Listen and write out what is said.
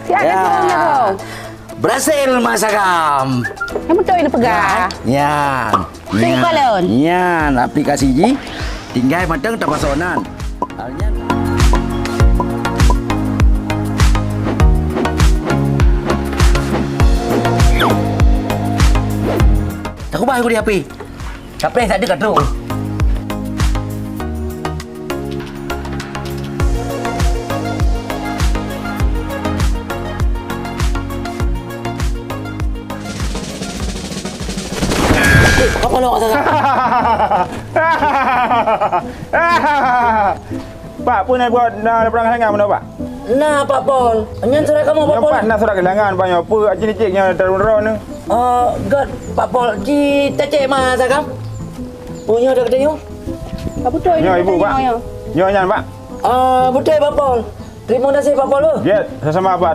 Siapa ya, Bang? Berhasil masakam. Yang betul ini pegang. Yan. Tengok balon. Yan, aplikasi ji. Tinggal matang tapasonan. Halnya aku bayar aku di HP. Tapi tak ada kat tu. Apa lo kata? Pak pun nak buat nak perang hangat mana Pak? Nah, Pak Pol. Anyan surat kamu Pak Yang Pol. Pak nak surat kehilangan banyak apa acik-aciknya terun-run ni. God, Pak Pol. Ji tak cek masa kam? Punya dah kata you? Apa betul ini? Nyo ibu Pak. Nyo nyan Pak. Betul Pak Pol. Terima kasih Pak Pol. Ya, sama-sama Pak.